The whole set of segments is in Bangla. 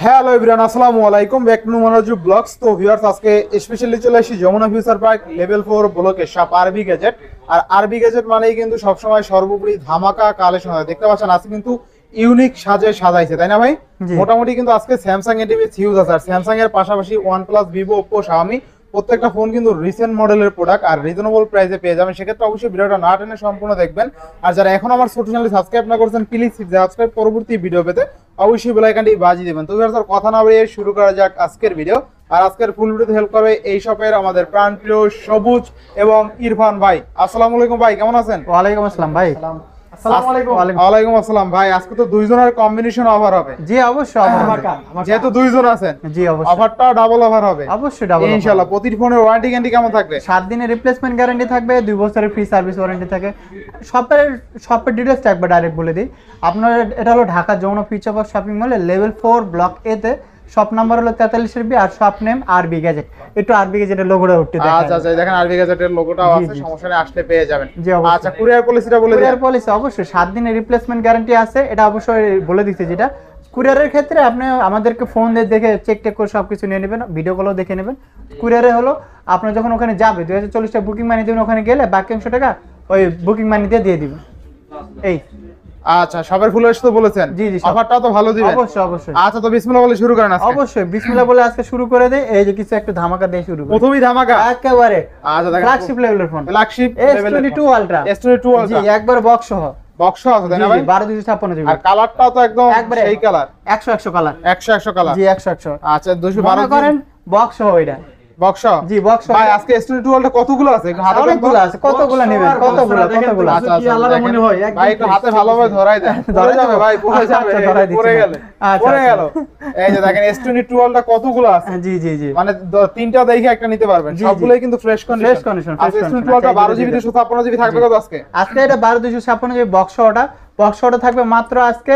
হ্যালো এভরিওয়ান, আসসালামু আলাইকুম, ব্যাক টু মনোযোগ ব্লগস। তো ভিউয়ার্স, আজকে স্পেশালি চলে আসি যমুনা ফিউচার পার্ক লেভেল 4 ব্লকে শপ আরবি গ্যাজেট। আর আরবি গ্যাজেট মানেই কিন্তু সবসময় সর্বোপরি ধামাকা কালেকশন হয়। দেখতে পাচ্ছেন আজকে কিন্তু ইউনিক সাজে সাজাইছে, তাই না ভাই? মোটামুটি কিন্তু আজকে স্যামসাং এর টিভি হিউজ আছে, আর স্যামসাং এর পাশাপাশি OnePlus, ভিভো, ওপ্পো, শাওমি প্রত্যেকটা ফোন কিন্তু রিসেন্ট মডেলের প্রোডাক্ট আর রিজনেবল প্রাইসে পেয়ে যাবেন। সেক্ষেত্রে অবশ্যই ভিডিওটা না টেনে সম্পূর্ণ দেখবেন। আর যারা এখন আমার ছোট চ্যানেলটি সাবস্ক্রাইব না করছেন, প্লিজ সাবস্ক্রাইব, পরবর্তী ভিডিও পেতে অবশ্যই বেল আইকনটি বাজিয়ে দিবেন। তো স্যার কথা না বাড়িয়ে শুরু করা যাক আজকের ভিডিও। আর আজকের ফুল ভিডিওতে হেল্প করবে এই শপের আমাদের প্রাণপ্রিয় সবুজ এবং ইরফান ভাই। আসসালামু আলাইকুম ভাই, কেমন আছেন? ওয়ালাইকুম আসসালাম ভাই। ওয়ালাইকুম আসসালাম ভাই। আজকে তো দুইজনের কম্বিনেশন অফার হবে। জি অবশ্যই অফার, যেহেতু দুইজন আছেন, জি অবশ্যই অফারটা ডাবল অফার হবে। অবশ্যই ডাবল ইনশাআল্লাহ। প্রতিটি ফোনের ওয়ারেন্টি গ্যারান্টি কেমন থাকবে? 7 দিনের রিপ্লেসমেন্ট গ্যারান্টি থাকবে, 2 বছরের ফ্রি সার্ভিস ওয়ারেন্টি থাকে। শপের ডিটেইলসটা একবার ডাইরেক্ট বলে দিই। আপনার এটা হলো Dhaka Jamuna future park shopping মলে লেভেল 4 ব্লক এ তে। শপ নাম্বার হলো 43 এর বি আর শপ নেম আরবি গ্যাজেট। একটু আরবি গ্যাজেটের লোগোটা উঠতে দেখেন। আচ্ছা আচ্ছা, দেখেন আরবি গ্যাজেটের লোগোটাও আছে, সমস্যা নেই, আসলে পেয়ে যাবেন। জি অবশ্যই। আচ্ছা, কুরিয়ার পলিসিটা বলে দিন। কুরিয়ার পলিসি অবশ্যই 7 দিনের রিপ্লেসমেন্ট গ্যারান্টি আছে, এটা অবশ্যই বলে দিচ্ছি। যেটা কুরিয়ারের ক্ষেত্রে আপনি আমাদেরকে ফোন দিয়ে দেখে চেক করে সবকিছু নিয়ে নেবেন, ভিডিও কলও দেখে নেবেন। কুরিয়ারে হলো আপনার যখন ওখানে যাবে 2040 টাকা বুকিং মানি দেবেন, ওখানে গেলে বাকি 100 টাকা ওই বুকিং মানি দিয়ে দিবেন। এই আচ্ছা, সবার ফুল এসে তো বলেছেন। জি জি, অফারটা তো ভালো দিবেন। অবশ্যই অবশ্যই। আচ্ছা, তো বিসমিল্লাহ বলে শুরু করেন আজকে। অবশ্যই বিসমিল্লাহ বলে আজকে শুরু করে দেই। এই যে কিছু একটু ধামাকা দিয়ে শুরু করি। প্রথমেই ধামাকা একেবারে আচ্ছা, দেখেন ফ্ল্যাগশিপ লেভেলের ফোন, ফ্ল্যাগশিপ লেভেলের S22 ultra. S22 G ultra একবার বক্স সহ। বক্স আছে, তাই না ভাই? 12256 জিবি। আর কালারটাও তো একদম একবারে সেই কালার, 100 কালার। 100 কালার। জি 100। আচ্ছা, 212 করেন বক্স সহ এটা। বক্স। জি বক্স ভাই আজকে S22 আলট্রা কতগুলো আছে? হাতে অনেকগুলো আছে, কতগুলো নেবেন? কতগুলো? আচ্ছা আচ্ছা, আলাদা মনে হয় ভাই, একটু হাতে ভালোভাবে ধরাই দেন। ধরে যাবে ভাই, পড়ে যাবে, পড়ে গেল, পড়ে গেল। এই যে দেখেন S22 আলট্রা কতগুলো আছে। জি জি জি, মানে তিনটা দেখে একটা নিতে পারবেন, সবগুলোই কিন্তু ফ্রেশ কন্ডিশন। আচ্ছা, S22 আলট্রা 12 জিবি 256 জিবি থাকবে কত আজকে? আজকে এটা 12256 জিবি বক্স শটা থাকবে মাত্র আজকে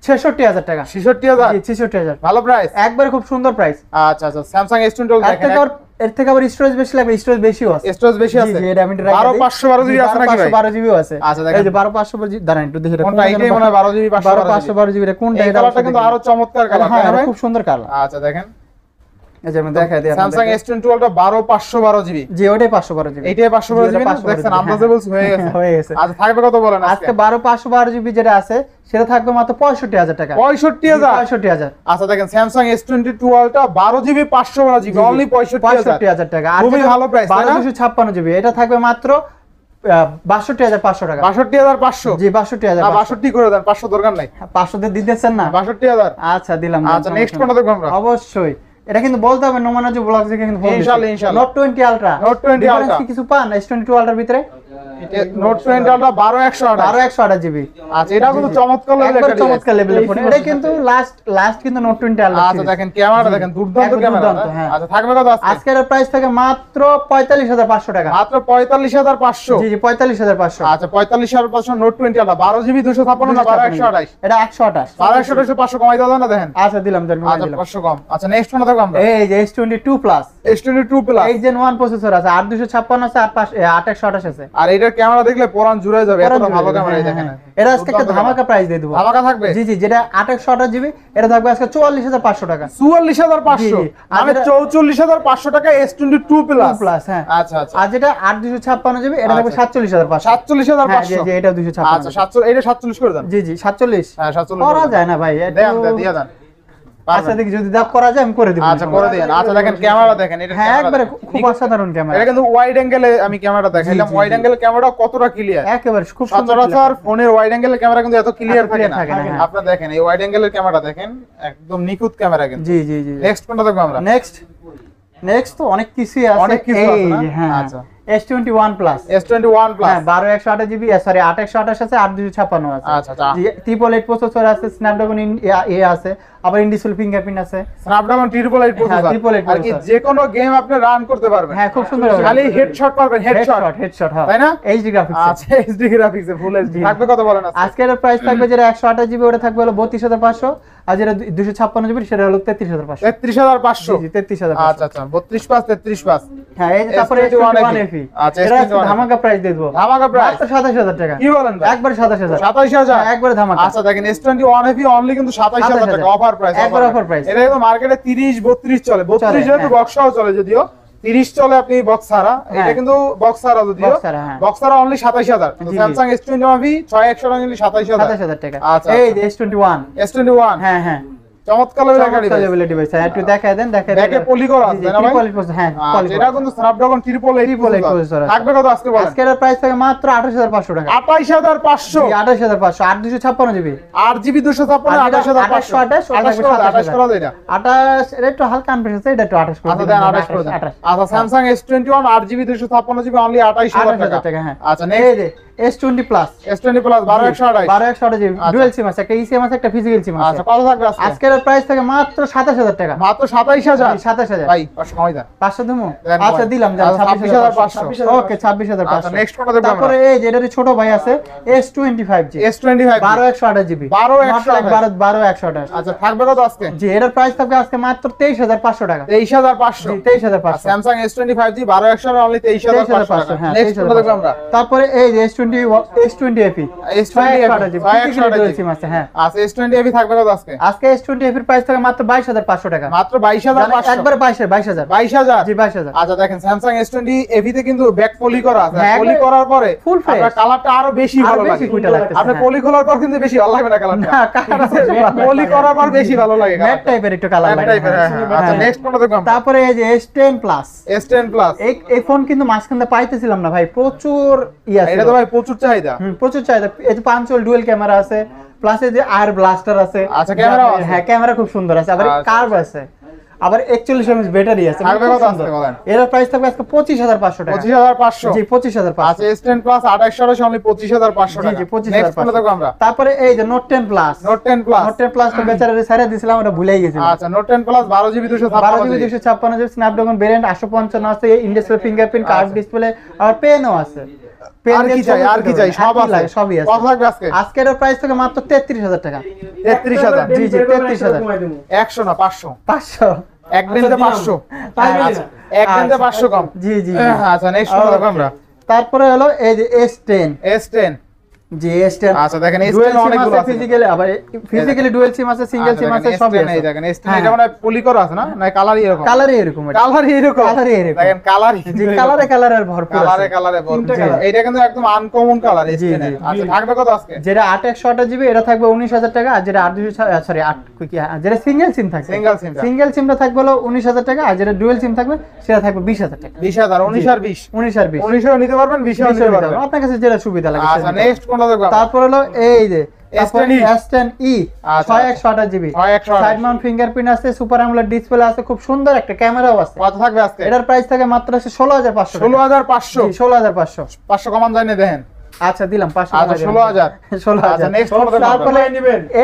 66000 টাকা। 66000? জি 66000, ভালো প্রাইস, একবারে খুব সুন্দর প্রাইস। আচ্ছা আচ্ছা, স্যামসাং S22 দেখেন। এর থেকে আবার স্টোরেজ বেশি লাগবে, স্টোরেজ বেশিও আছে। স্টোরেজ বেশি আছে? জি এটা আমি রাখি 12512 জিবি আছে নাকি ভাই? 512 জিবিও আছে। আচ্ছা দেখেন, এই যে 12512 জিবি দাঁড়ান একটু দেখি কোনটা? এইটাই মনে হয় 12 জিবি 512 জিবি। কোনটা? এই কালারটা কিন্তু আরো চমৎকার কালার, হ্যাঁ তাই না ভাই? খুব সুন্দর কালার। আচ্ছা দেখেন, এই যে আমি দেখাই দিই স্যামসাং S22 আলট্রা 12512 জিবি। জি ওটাই 512 জিবি। এইটাই 512 জিবি না? দেখছেন আনটাচেবলস হয়ে গেছে, হয়ে গেছে। আচ্ছা, থাকবে কত বলেন আজকে 12512 জিবি যেটা আছে সেটা থাকবে মাত্র 65000 টাকা। 65000? 65000। আচ্ছা দেখেন, Samsung S22 ultra 12 GB 512 GB only 65000 টাকা। খুবই ভালো প্রাইস, তাই না? 12256 জিবি এটা থাকবে মাত্র 62500 টাকা। 62500? জি 62500। 62 করে দেন, 500 দরকার নাই। 500 দিয়ে দিতেছেন না? 62000। আচ্ছা দিলাম। আচ্ছা, নেক্সট কোনটা দেখব আমরা? অবশ্যই এটা কিন্তু বলতে হবে নোমানাজু ব্লগ থেকে কিন্তু বলতে ইনশাআল্লাহ ইনশাআল্লাহ। Note 20 ultra. নোট 20 আলট্রা কি কিছু পান S22 আলট্রার ভিতরে? Note 20 ultra 12128 GB. আচ্ছা, এটা কিন্তু চমৎকার লেভেলের, একবার চমৎকার লেভেলের ফোন। এটা কিন্তু লাস্ট কিন্তু নোট 20 আলট্রা। আচ্ছা দেখেন, ক্যামেরাটা দেখেন, দুর্দান্ত ক্যামেরা। আচ্ছা, থাকবে কত আজকে? আজকের প্রাইস থাকে মাত্র 45500 টাকা। মাত্র 45500? জি জি 45500। আচ্ছা, 45500 নোট 20 আলট্রা 12 জিবি 256 না 12128? এটা 128। 12128 500 কমাই দাও না, দেখেন। আচ্ছা দিলাম জান, আচ্ছা 500 কম। আচ্ছা, নেক্সট কোনটা দেখব আমরা? এই যে S22 প্লাস। S22 প্লাস এই Gen 1 প্রসেসর আছে, 8256 আছে, 8128 আছে। আর এটার ক্যামেরা দেখলে পুরান জুড়ে যাবে, এত ভালো ক্যামেরা। এই দেখেন, এটা আজকে একটা ধামাকা প্রাইস দিয়ে দেব। ধামাকা থাকবে? জি জি, যেটা 2828 জিবি এটা থাকবে আজকে 44500 টাকা। 44500? মানে 44500 টাকা S22 প্লাস। হ্যাঁ আচ্ছা আচ্ছা। আর যেটা 8256 জিবি এটা থাকবে 47500। 47500? জি এটা 256। আচ্ছা, 47 এটা 47 করে দেন। জি জি 47। হ্যাঁ 47 করা যায় না ভাই? দেন দিয়ে দেন। আচ্ছা দেখি যদি দাব করা যায় আমি করে দেব। আচ্ছা করে দেন। আচ্ছা দেখেন, ক্যামেরা দেখেন, এটা হ্যাঁ একবারে খুব অসাধারণ ক্যামেরা। এটা কিন্তু ওয়াইড অ্যাঙ্গেলে আমি ক্যামেরাটা দেখাইলাম। ওয়াইড অ্যাঙ্গেল ক্যামেরা কতটা ক্লিয়ার, একেবারে খুব সুন্দর। সচরাচর ফোনের ওয়াইড অ্যাঙ্গেলের ক্যামেরা কিন্তু এত ক্লিয়ার থাকে না। হ্যাঁ। আপনারা দেখেন এই ওয়াইড অ্যাঙ্গেলের ক্যামেরা দেখেন, একদম নিখুঁত ক্যামেরা কিন্তু। জি জি জি। নেক্সট কোনটা দেখব আমরা? নেক্সট তো অনেক কিছুই আছে। অনেক কিছু আছে না? হ্যাঁ আচ্ছা, S21 প্লাস। S21 plus. হ্যাঁ 12128 জিবি, সরি 8128 আছে, 8256 আছে। আচ্ছা আচ্ছা। জি 888 প্রসেসর আছে, স্ন্যাপড্রাগন এ আছে, আবার ইনডিসপ্লে ফিঙ্গারপ্রিন্ট আছে। Snapdragon 888 processor. 888 আর কি যে কোনো গেম আপনি রান করতে পারবেন। হ্যাঁ খুব সুন্দর। খালি হেডশট পারবেন, হেডশট হ্যাঁ তাই না? HD graphics. আচ্ছা, এইচডি গ্রাফিক্স এ ফুল এইচডি থাকবে কত বলেন আজকে? আজকের প্রাইস থাকবে যেটা 128 জিবি ওটা থাকবে হলো 32500, আর যেটা 256 জিবি সেটা হলো 33500। 33500? জি 33500। আচ্ছা আচ্ছা, 32 পাস 33 পাস। হ্যাঁ এই যে তারপরে S21 FE FE আচ্ছা, এটা S21 FE ধামাকা প্রাইস দিয়ে দেবো, ধামাকা প্রাইস মাত্র 27000 টাকা। কি বলেন ভাই? একবার 27000, 27000 একবারে ধামাকা। আচ্ছা দেখেন S21 FE অনলি কিন্তু 27000 টাকা অফার প্রাইস, একবার offer price। এটা কিন্তু মার্কেটে 30 32 চলে, 32 যেহেতু হ্যাঁ। বক্সটাও চলে, যদিও 30 চলে আপনি বক্স ছাড়া, এটা হ্যাঁ। কিন্তু বক্স ছাড়া, যদিও বক্স ছাড়া, হ্যাঁ। বক্স ছাড়া অনলি 27000। জি, জি। স্যামসাং S21 FE 6100 অনলি 27000 27000 টাকা। আচ্ছা, এই আচ্ছা। যে S21, S21 হ্যাঁ হ্যাঁ, চমৎকার লেভেলের গাড়ি ভাই। লেভেলের ডিভাইস, হ্যাঁ একটু দেখায় দেন, দেখায় ব্যাকে দেন। পলি করা আছে জি, জি, না ভাই? triple 8 হ্যাঁ, আচ্ছা, poly এটা করা। কিন্তু স্ন্যাপড্রাগন 888 processor আছে। থাকবে কত আজকে বলেন? আজকের প্রাইস থাকে মাত্র 28500 টাকা। 28500 28500, 8256 জিবি, 8GB 256 28500 28 করে দেয় এটা। 28, এটা একটু হালকা আনপ্রেস আছে, এটা একটু 28 করে আচ্ছা দিবেন, দেন 28 করে দেন। 28 আচ্ছা Samsung S21 8GB 256GB only 28000 টাকা। হ্যাঁ। আচ্ছা এই নেক্সট যে S20 plus, S20 plus 12128 12128 GB, আচ্ছা। ডুয়াল সিম আছে, একটা eSIM আছে, একটা ফিজিক্যাল সিম আছে। আচ্ছা কত থাকবে আজকে? আজকের প্রাইস থাকে মাত্র 27000 টাকা। মাত্র 27000 27000 ভাই 500 কমাই দেন। 500 দেবো। দেন আচ্ছা ভাই। দিলাম, যান আচ্ছা, 26500। 26500 ওকে 26500। আচ্ছা নেক্সট কোনটা দেখব আমরা? তারপরে এই যে এটার ছোট ভাই আছে S25 জি, S25 12128 জিবি, 12128 12128। আচ্ছা থাকবে কত আজকে? জি, এটার প্রাইস থাকবে আজকে মাত্র 23500 টাকা। 23500 জি, 23500। স্যামসাং S25 জি 12128 অনলি 23500 টাকা। হ্যাঁ, নেক্সট কোনটা দেখব আমরা? তারপরে এই যে S20 FE S20 GB, physical dual SIM আছে, হ্যাঁ। আচ্ছা S20 FE থাকবে কত আজকে? আজকে S20 FE এর প্রাইস থাকে মাত্র 22500 টাকা। মাত্র 22500 একবারে 22000। 22000 জি 22000। আচ্ছা দেখেন স্যামসাং S20 FE তে কিন্তু ব্যাক পলি করা আছে, হ্যাঁ, পলি করার পরে full fresh। আপনার কালারটা আরো বেশি আরো ভালো বেশি লাগে। ফুটা লাগতেছে, আপনি হ্যাঁ। পলি খোলার পর কিন্তু বেশি ভালো লাগবে না কালারটা, না, কালার পলি করার পর বেশি ভালো লাগে ম্যাট টাইপের একটু কালার লাগে। আচ্ছা নেক্সট কোনটা দেখব আমরা? তারপরে এই যে S10 প্লাস, S10 প্লাস এই ফোন কিন্তু মাঝখানে পাইতেছিলাম না ভাই, প্রচুর ইয়া এটা তো ভাই প্রচুর চাহিদা। প্রচুর চাহিদা। এই যে 5 ওয়াট ডুয়াল ক্যামেরা আছে, প্লাস এই যে আয়ার ব্লাস্টার আছে। আচ্ছা, ক্যামেরাও আছে? হ্যাঁ ক্যামেরা খুব সুন্দর আছে, আবার আচ্ছা, কার্ভ আছে, আবার 41 এমএএইচ ব্যাটারি আছে। থাকবে খুব কত সুন্দর। আজকে বলেন? এর প্রাইস থাকবে আজকে 25500 টাকা। 25500 জি 25500। আচ্ছা S10 প্লাস 2800 অনলি 25500 জি টাকা। জি নেক্সট কোনটা দেখব 25500। আমরা? তারপরে এই যে note 10 plus, note 10 plus note 10 plus তো বেচারা ছেড়ে দিছিলাম, ওটা ভুলেই গেছিলাম। আচ্ছা note 10 plus 12GB 12GB 256 256 GB Snapdragon variant 855 আছে, ইনডিসপ্লে ফিঙ্গারপ্রিন্ট, কার্ভ আচ্ছা। ডিসপ্লে, আর পেনও আছে। আর কি চাই, আর কি চাই, সব আছে, সবই আছে। কত থাকবে আজকে? আজকের প্রাইস থেকে মাত্র 33000 টাকা। 33000 জি জি 33000। 100 না 500 500। এক দিনতে 500 আচ্ছা এক দিনতে 500 কম। জি জি। আচ্ছা নেক্সট কোনটা দেখব আমরা? তারপরে হলো এই যে S10 S10 জি S10। আচ্ছা দেখেন ডুয়াল S10 সিম অনেকগুলো আছে, আছে ফিজিক্যালি আবার ফিজিক্যালি ডুয়াল সিম আছে, সিঙ্গেল সিম আছে, সবই আছে। এই দেখেন S10 এটা মানে পলি করা আছে না, না কালারই এরকম? কালারই এরকম, কালারই এরকম, কালারই এরকম। দেখেন কালারই জি কালারে ভরপুর আছে। কালারে ভরপুর। এইটা কিন্তু একদম আনকমন কালার জি, S10 জি। আচ্ছা থাকবে কত আজকে? যেটা 8/128 জিবি এটা থাকবে 19000 টাকা, আর যেটা 8 সরি 8 কি যেটা সিঙ্গেল সিম থাকবে, সিঙ্গেল সিমটা সিঙ্গেল সিমটা থাকবে হলো 19000 টাকা, আর যেটা ডুয়াল সিম থাকবে সেটা থাকবে 20000 টাকা। 20000 19 আর 20 19 আর 20 19 নিতে পারবেন 20 নিতে পারবেন। আপনার কাছে যেটা সুবিধা লাগে আচ্ছা সেটা নিতে নেক্সট কোনটা দেখব? পারেন। তারপর হলো এই যে S10e S10e আচ্ছা। 6128 জিবি, 6128 সাইড মাউন্ট ফিঙ্গারপ্রিন্ট আছে, সুপার অ্যামোলেড ডিসপ্লে আছে, খুব সুন্দর একটা ক্যামেরাও আছে। কত থাকবে আজকে? এটার প্রাইস থাকে মাত্র 16500 টাকা। 16500 জি 16500। 500 কমান যায় না দেখেন। আচ্ছা দিলাম 500। আচ্ছা 16000 আচ্ছা নেক্সট কোনটা দেখব? তারপরে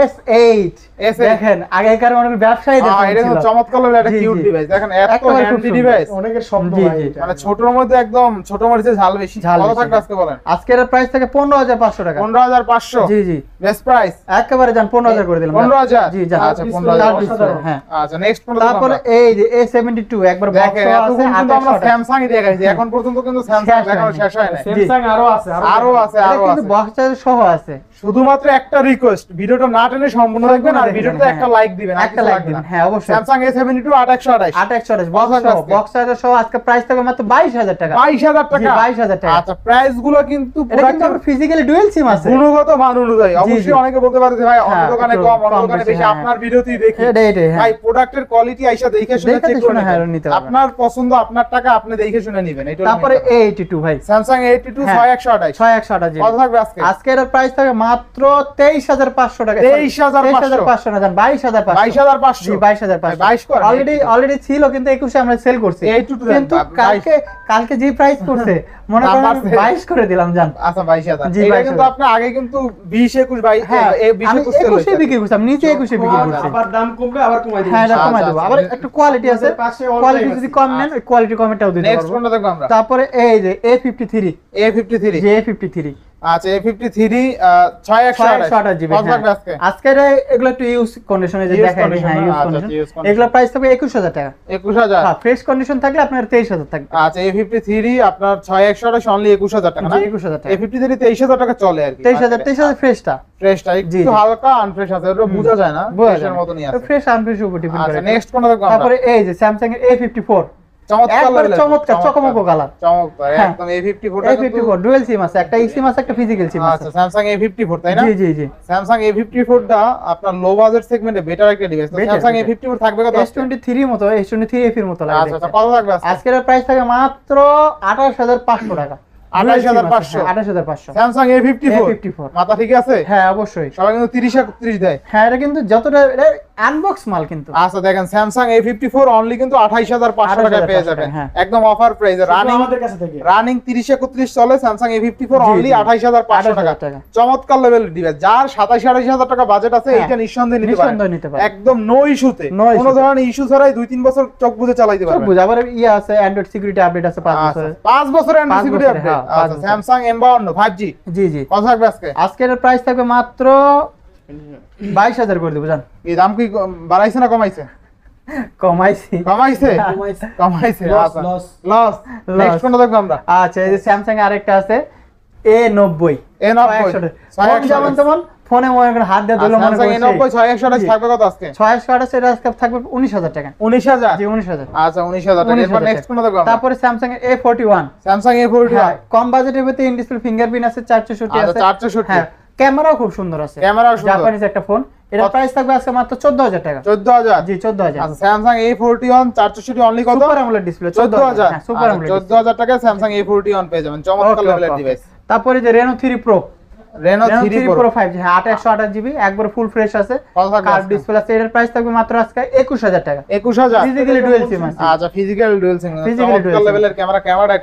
S8 S8 দেখেন আগেকার অনেক ব্যবসায়ীদের ফোন এটা ছিল। কিন্তু চমৎকার লাগলো, একটা জি, কিউট জি। ডিভাইস দেখেন, এত একেবারে খুব হ্যান্ডি সুন্দর। ডিভাইস, অনেকের স্বপ্ন জি, ভাই জি। এটা। মানে ছোটর মধ্যে একদম ছোট মরিচের ঝাল বেশি। ঝাল কত বেশি। থাকবে আজকে বলেন? আজকের প্রাইস থাকে 15500 টাকা। 15500 জি জি বেস্ট প্রাইস। একেবারে যান 15000 করে দিলাম। 15000 জি যান। আচ্ছা 15000 হ্যাঁ। আচ্ছা নেক্সট কোনটা তারপরে এই যে A72 একবার বক্স দেখেন আছে, এতক্ষণ কিন্তু আমরা 2800 টাকা। স্যামসাং ই দেখাইছি, এখন পর্যন্ত কিন্তু স্যামসাং শেষ দেখানো হয়নি। শেষ হয় না। স্যামসাং আরো আছে, আরো আছে এটা আরো কিন্তু আছে। বক্স চার্জ সহ আছে। শুধুমাত্র একটা রিকোয়েস্ট, ভিডিওটা না টেনে সম্পূর্ণ দেখবেন আর দেখবেন, ভিডিওতে হ্যাঁ। একটা লাইক দিবেন, একটা লাইক দিন, হ্যাঁ অবশ্যই। স্যামসাং A72 8128 828 কত থাকবে আজকে? বক্স চার্জ সহ আজকে প্রাইস থাকে মাত্র 22000 টাকা। 22000 টাকা। জি, 22000 টাকা। আচ্ছা প্রাইস গুলো কিন্তু এটা কিন্তু পুরো ফিজিক্যালি ডুয়াল সিম আছে। গুণগত মান অনুযায়ী জি, অবশ্যই জি। অনেকে বলতে পারে যে ভাই অন্য হ্যাঁ, দোকানে একটু কম, অন্য কম দোকানে বেশি, বেশি, হ্যাঁ। আপনার ভিডিওতেই দেখি এটাই, হ্যাঁ। ভাই প্রোডাক্টের কোয়ালিটি আইসা দেখে শুনে দেখে চেক শুনে, করে হ্যাঁ, নেবেন। নিতে পারবেন। আপনার পছন্দ, আপনার টাকা, আপনি দেখে শুনে নেবেন। এটা তারপরে A82 ভাই স্যামসাং A82 হ্যাঁ। 6128 6128 জিবি। কত থাকবে আজকে? আজকে এর প্রাইস থাকে মাত্র 23500 টাকা। 23500 না জান 22500। 22500 জি 22500। 22 করে অলরেডি ছিল কিন্তু 21 আমরা সেল করছি। A82 তো দেন, কিন্তু 22 কালকে যে প্রাইস করছে মনে দাম করেন বাড়ছে। 22 করে দিলাম জান। আচ্ছা 22000 জি, এটা 22,000 কিন্তু আপনি আগে কিন্তু 20 21 22 হ্যাঁ এই 20 আমি 21 সেল 21 বিক্রি করছিলাম, নিচে 21 বিক্রি করছি। আবার দাম কমবে, আবার কমাই দিবেন। হ্যাঁ এটা কমাই আচ্ছা, দেবো। আচ্ছা। আবার একটু কোয়ালিটি আছে, পাশে all কোয়ালিটি time যদি আছে। কম নেন ওই কোয়ালিটি কমেরটাও দিতে নেক্সট পারবো। কোনটা দেখব আমরা? তারপরে এই যে A53 A53 যে A53 A53 আচ্ছা A53 6128 জিবি কত থাকবে আজকে? আজকে এগুলো একটু ইউজ কন্ডিশনে যে Use দেখাই condition, হ্যাঁ ইউজ আচ্ছা, কন্ডিশন use condition। এগুলো প্রাইস থাকবে 21000 টাকা 21000 হ্যাঁ ফ্রেশ কন্ডিশন থাকলে আপনার 23000 থাকবে আচ্ছা A53 আপনার 6128 অনলি 21000 টাকা না? জি 21000 টাকা A53 23000 টাকা চলে আর কি 23000 ফ্রেশটা ফ্রেশটা জি, একটু জি। হালকা আনফ্রেশ আছে ওটা বোঝা যায় না বোঝা ফ্রেশের যায় মতনই আছে ফ্রেশ আনফ্রেশ উপর ডিপেন্ড আচ্ছা করে নেক্সট কোনটা দেখব আমরা তারপরে এই যে স্যামসাং এর A54 চমৎকার একবার level এর, চমৎকার চকমকো কালার চমৎকার হ্যাঁ। একদম A54 টা কিন্তু A54 ডুয়াল সিম আছে একটা eSIM আছে একটা ফিজিক্যাল সিম আছে আচ্ছা স্যামসাং A54 তাই না জি জি জি স্যামসাং A54 টা আপনার লো বাজেট সেগমেন্টে বেটার একটা device Better, Samsung better। A54 থাকবে কত আজকে? S23 মতো S23 F এর মতো লাগে আচ্ছা আচ্ছা দেখতে। কত থাকবে আজকে? আজকের প্রাইস থাকে মাত্র 28500 টাকা 28500 28500 স্যামসাং A54 A54 মাথা ঠিক আছে হ্যাঁ অবশ্যই সবাই কিন্তু 30 31 দেয় হ্যাঁ এটা কিন্তু যতটা আনবক্স মাল কিন্তু আচ্ছা দেখেন স্যামসাং A54 অনলি কিন্তু 28500 টাকায় পেয়ে 28,500 যাবেন হ্যাঁ। একদম অফার প্রাইসে রানিং আমাদের কাছে থেকে রানিং 30 31 চলে স্যামসাং A54 জি, অনলি জি। 28500 টাকা 28,000 টাকা। চমৎকার লেভেল ডিভাইস যার 27000 টাকা বাজেট আছে হ্যাঁ, এইটা নিঃসন্দেহে নিতে নিঃসন্দেহে নিতে পারেন পারেন। একদম নো ইস্যুতে No issue কোনো তে। ধরনের ইস্যু ছাড়াই 2-3 বছর চোখ বুজে চালাতে সব পারবেন বুঝ আবার ইয়ে আছে অ্যান্ড্রয়েড সিকিউরিটি আপডেট আছে 5 আচ্ছা, বছরের 5 বছরের 5 সিকিউরিটি বছরের, আপডেট হ্যাঁ, 5 আচ্ছা বছরের। স্যামসাং M52 5G জি জি কত থাকবে আজকে আজকের প্রাইস থাকবে মাত্র 22000 করে দেব জান এই দাম কি বাড়াইছে না কমাইছে কমাইছি কমাইছে কমাইছে। কমাইছে Loss, আচ্ছা loss। লস নেক্সট কোনটা দেখব আমরা আচ্ছা এই যে স্যামসাং এর আরেকটা আছে A90 A90 ফোন যেমন তেমন ফোনে মনে করেন হাত দিয়ে ধরলে মনে স্যামসাং করেন A90 6128 থাকবে কত আজকে 628 এটা আজকে থাকবে 19000 টাকা 19000 জি 19000 আচ্ছা 19000 টাকা এরপর 19,000 নেক্সট কোনটা দেখব আমরা তারপরে স্যামসাং এর A41 স্যামসাং A41 হ্যাঁ কম বাজেটের ভিতরে ইন ডিসপ্লে ফিঙ্গারপ্রিন্ট আছে 464 আচ্ছা, আছে 464 হ্যাঁ ক্যামেরাও খুব সুন্দর আছে ক্যামেরাও সুন্দর। জাপানিজ একটা ফোন এটা কত? প্রাইস থাকবে আজকে মাত্র 14000 টাকা 14000 জি 14000 আচ্ছা স্যামসাং A41 464 অনলি কত সুপার আমোলেড ডিসপ্লে 14000 হ্যাঁ সুপার আমোলেড 14000 টাকা স্যামসাং A41 পেয়ে যাবেন চমৎকার লেভেলের ডিভাইস তারপরে যে Reno 3 Pro Reno 3 Reno 3 Pro Pro 5G হ্যাঁ 2828 জিবি একবার ফুল ফ্রেশ আছে কত থাকবে কার্ভ আজকে? ডিসপ্লে আছে এটার প্রাইস থাকবে মাত্র আজকে 21000 টাকা 21000 ফিজিক্যালি ডুয়াল সিম আছে আচ্ছা ফিজিক্যাল ডুয়াল সিম Physical dual চমৎকার SIM। লেভেলের ক্যামেরা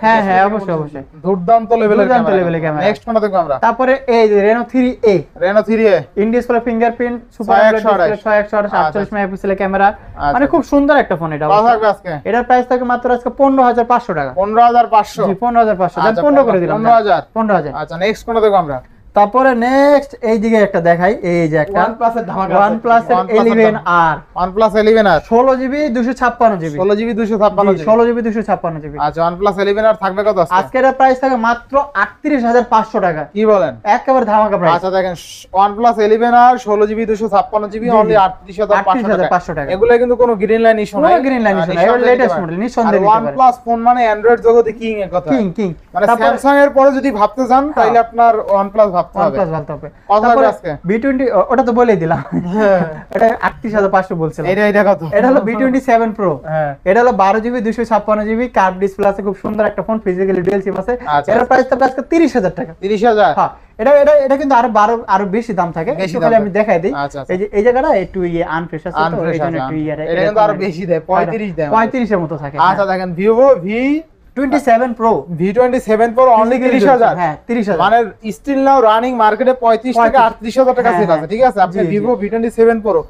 হ্যাঁ হ্যাঁ অবশ্যই অবশ্যই দুর্দান্ত লেভেলের দুর্দান্ত level এর camera। নেক্সট কোনটা দেখব আমরা তারপরে এই যে Reno 3A Reno 3A in display fingerprint super AMOLED display 128 মেগাপিক্সেলের ক্যামেরা মানে খুব সুন্দর একটা ফোন এটা কত থাকবে আজকে এটার প্রাইস থাকে মাত্র আজকে 15500 টাকা 15500 জি 15500 দেন আচ্ছা, 15 করে দিলাম 15000 15000 আচ্ছা নেক্সট কোনটা দেখব আমরা তারপরে নেক্সট এই দিকে একটা দেখাই এই যে একটা OnePlus এর ধামাকা আছে। OnePlus এর OnePlus এর 11R OnePlus 11R 16 GB 256 GB 16 GB 256 GB 16 GB 256 GB আচ্ছা OnePlus 11R থাকবে কত আজকে আজকের প্রাইস থাকে মাত্র 38500 টাকা কি বলেন একেবারে ধামাকা প্রাইস আচ্ছা দেখেন OnePlus 11R 16 জিবি 256 জিবি জি, অনলি জি। 38500 টাকা। এগুলো কিন্তু কোনো গ্রিন লাইন ইস্যু কোনো নাই green line issue নাই, এবার latest model, নিঃসন্দেহে নিতে পারেন। OnePlus ফোন মানে অ্যান্ড্রয়েড জগতে কিং এর কথা কিং মানে তারপর স্যামসাং এর পরে যদি ভাবতে যান তাহলে আপনার OnePlus ভাবতে হবে OnePlus ভালো হবে কত লাগবে তারপরে আজকে? B20 ওটা তো বলেই দিলাম এটা 38500 বলছিলাম এটা কত এটা হলো B27 Pro হ্যাঁ এটা হলো 12 জিবি 256 জিবি কার্ভ ডিসপ্লে আছে খুব সুন্দর একটা ফোন ফিজিক্যালি ডুয়াল সিম আছে আচ্ছা, এর আচ্ছা। প্রাইস থাকবে আজকে 30000 টাকা 30000 হ্যাঁ এটা এটা এটা কিন্তু আরো বেশি দাম থাকে বেশি একটু দাম খালি থাকে। আমি দেখাই দিই আচ্ছা, আচ্ছা। এই যে এই জায়গাটা একটু আনফ্রেশ আছে তো Unfresh এইজন্য আছে, একটু এটা কিন্তু আরো বেশি দেয় 35 দেয় 35 এর মতো থাকে আচ্ছা দেখেন Vivo V27 Pro V27 Pro only 30000 হ্যাঁ 30000 মানে স্টিল নাও রানিং মার্কেটে 35 থেকে 38000 টাকা হ্যাঁ, সেল আছে হ্যাঁ। ঠিক আছে আপনি জি, জি। Vivo V27 Pro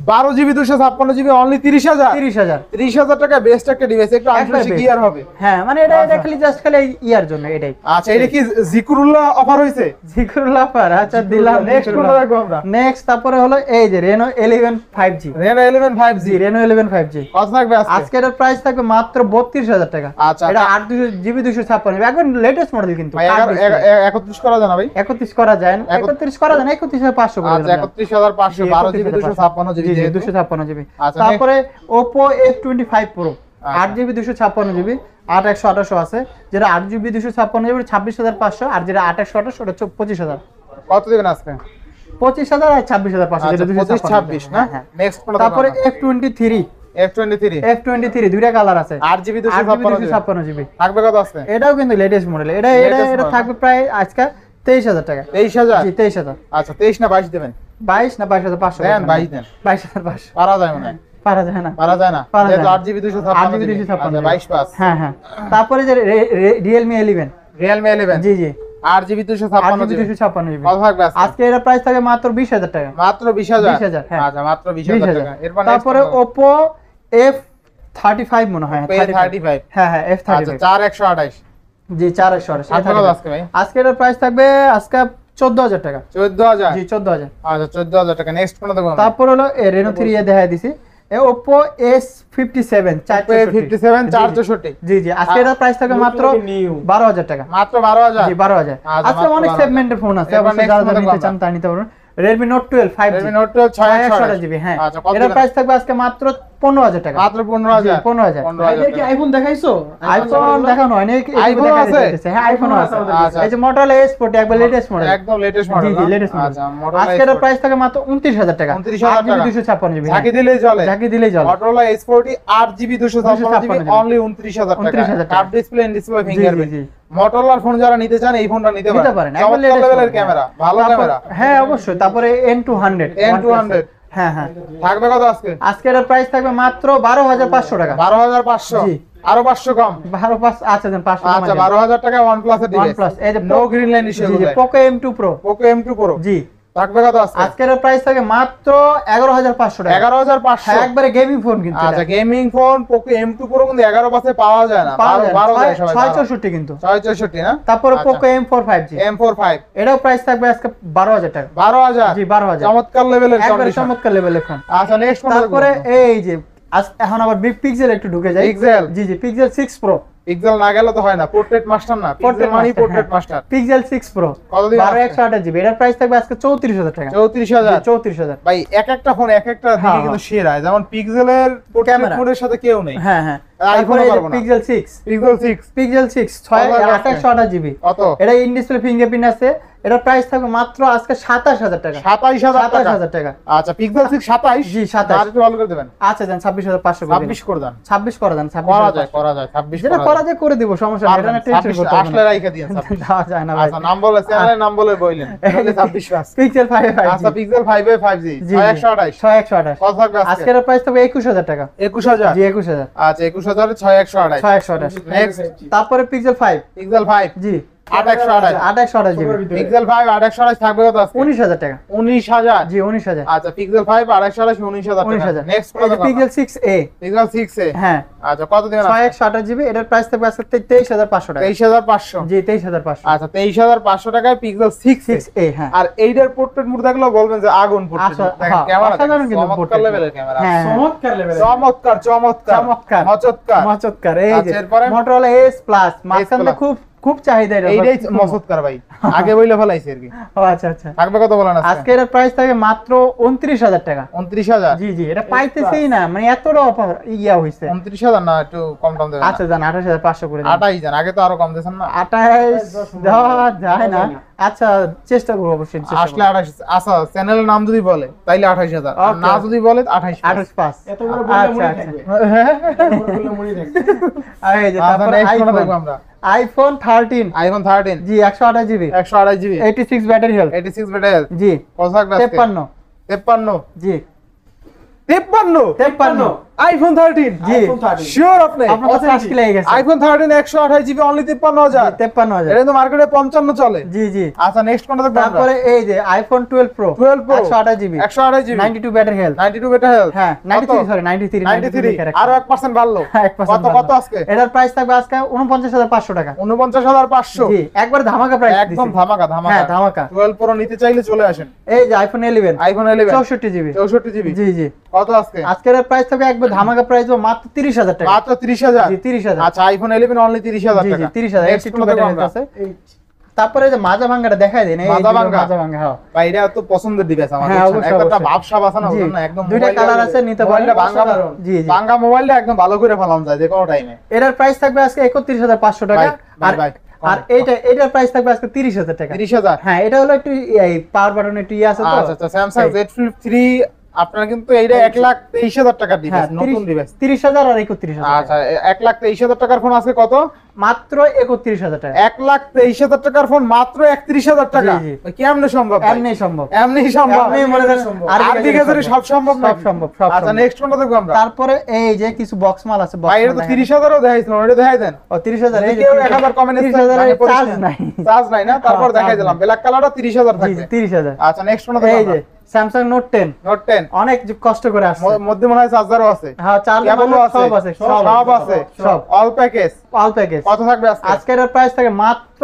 12 GB 256 GB only 30000 30000 টাকা বেস্ট একটা ডিভাইস একটু আনফ্রেশে কি আর হবে হ্যাঁ মানে এটা খালি জাস্ট খালি ইয়ার জন্য এটাই আচ্ছা এটা কি জিকরুল্লাহ অফার হইছে জিকরুল্লাহ পার আচ্ছা দিলাম নেক্সট কোনটা রাখবো আমরা নেক্সট তারপরে হলো এই যে Reno 11 5G Reno 11 5G জি Reno 11 5G কত থাকবে আজকে আজকে এর প্রাইস থাকবে মাত্র 32000 টাকা আচ্ছা, এটা 8 জিবি 256 একদম লেটেস্ট মডেল কিন্তু ভাই 31 করা জানা ভাই 31 করা যায় না 31 করা যায় না 31500 করে আচ্ছা 31500 12 জিবি 256 জিবি জি 256 জিবি আচ্ছা, তারপরে Oppo F25 Pro আচ্ছা। 8 জিবি 256 জিবি 8128 আছে যেটা 8 জিবি 256 জিবি 26500 আর যেটা 8128 ওটা 25000 কত দিবেন আজকে 25000 আর 26500 যেটা 25 26 না হ্যাঁ নেক্সট কোনটা তারপরে F23 F23 দুইটা কালার আছে 8 জিবি 256 জিবি থাকবে কত আজকে এটাও কিন্তু লেটেস্ট মডেল এটা Latest model, থাকবে প্রায় আজকে 23000 টাকা 23000 জি 23000 আচ্ছা 23 না 22 দেবেন 22 না 22500 দেন 22 দেন 22500 পারা যায় মনে হয় পারা যায় না পারা যায় না পারা যায় যেহেতু না। 8 জিবি 8 জিবি 256 256 আচ্ছা 22 পাস হ্যাঁ হ্যাঁ তারপরে যে Realme 11 Realme 11 জি জি 8 জিবি 8 জিবি 256 256 জিবি কত থাকবে আজকে আজকে এর প্রাইস থাকে মাত্র 20000 টাকা মাত্র 20000 20,000 হ্যাঁ। আচ্ছা মাত্র 20000 টাকা এরপর তারপরে Oppo F35 মনে হয় P35 হ্যাঁ হ্যাঁ আচ্ছা F35 4128 জি 4128 আজকে কত আজকে ভাই? আজকে এটার প্রাইস থাকবে আজকে 14000 টাকা। 14000 জি 14000। আচ্ছা 14000 টাকা। নেক্সট কোনটা দেখব? তারপর হলো Reno 3 এ দেখাই দিছি Oppo S57 57 464। জি জি আজকে এটার প্রাইস থাকবে মাত্র 12000 টাকা। মাত্র 12000। জি 12000। আচ্ছা, আজকে মাত্র অনেক 12,000 সেগমেন্টের ফোন আছে, এবার অবশ্যই next যারা phone যারা নিতে দেখবো চান তা নিতে পারবেন। Redmi Note 12 5G Redmi Note 12 6128 GB. হ্যাঁ আচ্ছা, কত এটার দিবেন? প্রাইস থাকবে আজকে মাত্র 15000 টাকা। মাত্র 15000। 15000। এটা কি আইফোন দেখাইছো? আইফোন দেখানো হয় অনেক iPhone আছে? হ্যাঁ আইফোন আছে। আচ্ছা। এই যে Motorola S40 একবার লেটেস্ট মডেল। একদম লেটেস্ট জি মডেল। জি লেটেস্ট মডেল। আচ্ছা Motorola আজকে এর প্রাইস থাকে মাত্র 29000 টাকা। 29000 টাকা। 256 জিবি। ঝাঁকি দিলেই চলে। ঝাঁকি দিলেই চলে। Motorola S40 8GB 256GB 256 only 29000 টাকা। 29000 টাকা। কার্ভ ডিসপ্লে এন্ড ডিসপ্লে জি ফিঙ্গারপ্রিন্ট। জি Motorola ফোন যারা নিতে চান এই ফোনটা নিতে নিতে পারেন। একবার চমৎকার লেটেস্ট লেভেলের ক্যামেরা, ভালো ক্যামেরা। হ্যাঁ অবশ্যই। তারপরে N200 N200 হ্যাঁ হ্যাঁ থাকবে কত আজকে? আজকে এর প্রাইস থাকবে মাত্র 12500 টাকা। 12500। জি। আরো 500 কম। 12500 আচ্ছা দেন 500 আচ্ছা 12000 টাকা OnePlus এর ডিভাইস। OnePlus এই যে নো গ্রিন লাইন ইস্যু। জি জি Poco M2 Pro Poco M2 Pro জি থাকবে কত আজকে? আজকের প্রাইস থাকে মাত্র 11500 টাকা। 11500। হ্যাঁ একবারে গেমিং ফোন কিন্তু আচ্ছা gaming phone Poco M2 Pro কিন্তু 11 পাশে পাওয়া যায় না। 12 যায় সবাই। 664 কিন্তু। 664 না? তারপরে আচ্ছা। Poco M4 5G M4 5 এটাও প্রাইস থাকবে আজকে 12000 টাকা। 12000। জি 12000 চমৎকার লেভেলের একবারে কন্ডিশন। চমৎকার লেভেলের ফোন। আচ্ছা নেক্সট কোন? তারপরে এই যে এখন আবার বিগ পিক্সেল একটু ঢুকে যায়। Pixel? জি জি Pixel 6 Pro। পিক্সেল না গেলে তো হয় না, পোর্ট্রেট মাস্টার না, পিক্সেল মানে পোর্ট্রেট মাস্টার। Pixel 6 Pro কত দিন 12128 জিবি এটার প্রাইস থাকবে আজকে 34000 টাকা। 34000। 34000 ভাই এক একটা ফোন এক একটা দিকে হ্যাঁ, কিন্তু সেরা। যেমন পিক্সেলের পোর্ট্রেট ক্যামেরা। মোডের সাথে কেউ নেই। হ্যাঁ হ্যাঁ আইফোনে তারপরে এই যে পারবো না। Pixel 6 পিক্সেল 6 Pixel 6 2828 জিবি কত? এটা ইন ডিসপ্লে ফিঙ্গারপ্রিন্ট আছে। এটার প্রাইস থাকবে মাত্র আজকে 27000 টাকা। 27000 টাকা। 27000 টাকা। আচ্ছা পিক্সেল 6 27। জি 27। আর একটু ভালো করে দেবেন। আচ্ছা দেন 26500 করে দিন। 26 করে দেন। 26 করে দেন। 26 করা যায় 26 যেটা করা যায় করে দিব, সমস্যা নেই, এটা না টেনশন করতে হবে আসলে না। রাইখা দিয়েন 26। দেওয়া যায় না ভাই। আচ্ছা নাম বলে চ্যানেলের নাম বলে বললেন তাহলে 26 আছে। Pixel 5 আচ্ছা পিক্সেল 5 এ 5G জি 6128 6128 কত থাকবে আজকে? আজকের প্রাইস থাকবে 21000 টাকা। 21000। জি 21000 আচ্ছা 21000 এ 6128 6128 নেক্সট তারপরে Pixel 5 পিক্সেল 5 জি 8128 2828 জিবি পিক্সেল 5 8128 থাকবে কত আজকে? 19000 টাকা। 19000। জি 19000 আচ্ছা পিক্সেল 5 8128 19000 টাকা। 19000 নেক্সট এই যে Pixel 6a পিক্সেল 6 এ হ্যাঁ আচ্ছা কত দিবেন? 6128 জিবি এটার প্রাইস থাকবে আজকে 23500 টাকা। 23500। জি 23500 আচ্ছা 23500 টাকায় পিক্সেল 6 6a হ্যাঁ আর এইটার পোর্ট্রেট মোড দেখলেও বলবেন যে আগুন পোর্ট্রেট। আচ্ছা, দেখেন হ্যাঁ, ক্যামেরা অসাধারণ কিন্তু চমৎকার portrait। লেভেলের ক্যামেরা। হ্যাঁ হ্যাঁ। চমৎকার লেভেল। চমৎকার চমৎকার চমৎকার। মচৎকার। মচৎকার এই যে আচ্ছা, এরপরে? Motorola S Plus মাঝখানে Plus। খুব খুব চাহিদা এটা। এইটাই মচৎকার ভাই, আগে বইলে ফেলাইছে আর কি। ও আচ্ছা আচ্ছা থাকবে কত বলেন আজকে আজকে? এর প্রাইস থাকে মাত্র 29000 টাকা। 29000। জি জি এটা পাইতেছেই না, মানে এতটা অফার ইয়া হইছে। 29000 না একটু কম টম দেবেন? আচ্ছা জান 28500 করে দিন। 28 জান, আগে তো আরো কম দিয়েছেন না। 28 দেওয়া যায় না। আচ্ছা চেষ্টা করব অবশ্যই। আসলে 28। আচ্ছা চ্যানেলের নাম যদি বলে তাইলে 28000, আর Okay. না যদি বলে 28। 28 এত বড় বললে মনে আচ্ছা থাকবে। আচ্ছা এত বড় বললে মনে থাকবে। আর এই যে আচ্ছা তারপর নেক্সট কোনটা দেখব আইফোন আমরা? আইফোন 13 আইফোন 13 জি 128 GB 128 GB 86 battery health 86 battery. জি কত থাকবে আজকে? 53 53। জি 53 53 আইফোন 13 জি iPhone 13 শিওর আপনি? আপনার কাছে আজকে লেগে গেছে আইফোন 13 128 জিবি অনলি 53000। 53000 এটা তো মার্কেটে 55 চলে। জি জি আচ্ছা নেক্সট কোনটা দেখব আমরা? তারপরে এই যে iPhone 12 pro 12 Pro 128 GB 128 GB 92 battery health 92 battery health. হ্যাঁ 93 সরি 93 93 আরো 1% বাড়লো। হ্যাঁ, 1% কত কত আজকে? এটার প্রাইস থাকবে আজকে 49500 টাকা। 49500। জি একবার ধামাকা প্রাইস একদম ধামাকা ধামাকা। হ্যাঁ ধামাকা 12 প্রো নিতে চাইলে চলে আসেন। এই যে আইফোন 11 আইফোন 11 64 জিবি 64 জিবি জি জি কত আজকে? আজকের প্রাইস থাকবে একবার ধামাকা প্রাইস মাত্র 30000 টাকা। মাত্র 30000। জি 30000 আচ্ছা আইফোন 11 অনলি 30000 জি জি টাকা। 30000 Next 82 কোনটা ব্যাটারি দেখবো হেলথ আমরা? আছে। তারপরে যে মাজা ভাঙ্গাটা দেখাই দেন এই মাজা ভাঙ্গা? মাজা ভাঙ্গা হ্যাঁ ভাই এটা তো পছন্দের ডিভাইস আমার। হ্যাঁ, বুঝছেন? অবশ্যই, একটা অবশ্যই। ভাবসাব আছে না, জি, বুঝছেন না? একদম দুইটা মোবাইলটা- কালার আছে, নিতে পারেন। মোবাইলটা ভাঙা অসাধারণ। জি, জি। ভাঙা মোবাইলটা একদম ভালো করে ফেলাম যায় যে কোনো টাইমে। এটার প্রাইস থাকবে আজকে 31500 টাকা। ভাই, ভাই, আর ভাই, আর এটার প্রাইস থাকবে আজকে 30000 টাকা। 30000। হ্যাঁ এটা হলো একটু এই পাওয়ার বাটন একটু ইয়ে আছে তো। আচ্ছা আচ্ছা স্যামসাং এই। Z Flip 3 আপনার কিন্তু এইটা 1,23,000 টাকার ডিভাইস, হ্যাঁ নতুন ডিভাইস। 30000 আর 31000 আচ্ছা 1,23,000 টাকার ফোন আছে কত? মাত্র 31000 টাকা। 1,23,000 টাকার ফোন মাত্র 31,000 টাকা। জি, জি। ভাই, কেমনে সম্ভব? ভাই? এমনি সম্ভব। এমনি সম্ভব। এমনি মনে করেন আর দিকে ধরে সব সম্ভব সব নাকি? সম্ভব সব আচ্ছা সম্ভব। নেক্সট কোনটা দেখব আমরা? তারপরে এই যে কিছু বক্স মাল আছে, ভাই এটা তো 30,000 ও দেখাইছিল, ওটা দেখাই দেন। ও 30000 এই যে কেউ 1000 কমে নিচ্ছে, 30000 এর পরিষ্কার। চার্জ নাই। চার্জ নাই না, তারপর হ্যাঁ, দেখাই চার্জ দিলাম নাই। ব্ল্যাক কালারটা 30,000 জি থাকবে। 30000 আচ্ছা নেক্সট কোনটা দেখব এই যে আমরা? স্যামসাং নোট 10 নোট 10 অনেক কষ্ট করে আসছে মধ্যে মনে হয় চার্জারও আছে, হ্যাঁ চার্জার কেবলও আছে, সব আছে সব আছে, সব অল প্যাকেজ। All package. কত থাকবে আজকে? আজকের প্রাইস থাকে মাত্র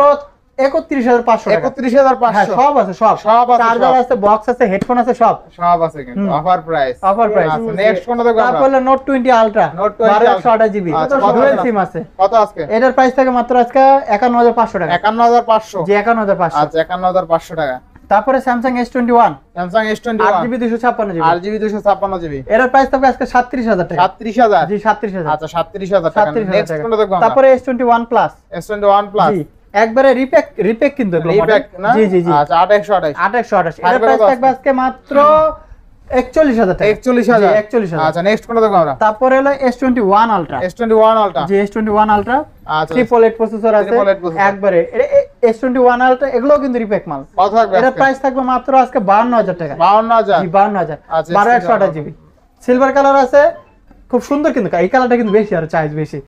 31,500 টাকা। 31,500 হ্যাঁ সব আছে সব সব আছে, চার্জার সব। আছে, বক্স আছে, হেডফোন আছে, সব সব আছে কিন্তু offer price. Offer price. Next কোনটা দেখব আমরা? তারপর নোট 20 আলট্রা Note 20 128 জিবি আচ্ছা, কত ডুয়াল আছে? সিম আছে। কত আজকে? এটার প্রাইস থাকে মাত্র আজকে 51,500 টাকা। 51,500। জি 51,500। আচ্ছা 51,500 টাকা। তারপরে Samsung S21 Samsung S21 8GB 256 GB 8GB 256GB। এটার প্রাইস থাকবে আজকে 37,000 টাকা। 37,000। জি 37,000। আচ্ছা 37,000 টাকা। 37,000 নেক্সট টাকা। কোনটা দেখব আমরা? তারপরে S21 প্লাস S21 প্লাস। জি একবারে রিপ্যাক কিন্তু এগুলো রিপ্যাক model। না? জি জি জি আচ্ছা 2828। 2828 এটার থাকবে প্রাইস কত থাকবে আজকে মাত্র 41,000 টাকা। 41,000। জি, 41,000। আচ্ছা নেক্সট কোনটা দেখব আমরা? তারপরে হলো S21 আলট্রা S21 আলট্রা। জি S21 আলট্রা আচ্ছা 888 প্রসেসর আছে 888 processor। একবারে S21 আলট্রা এগুলো কিন্তু রিপ্যাক মাল। কত থাকবে এটার আজকে? প্রাইস থাকবে মাত্র আজকে 52,000 টাকা। 52,000। জি 52,000 আচ্ছা, 12 128 জিবি সিলভার কালার আছে, খুব সুন্দর কিন্তু এই কালারটা কিন্তু বেশি আর চার্জ বেশি।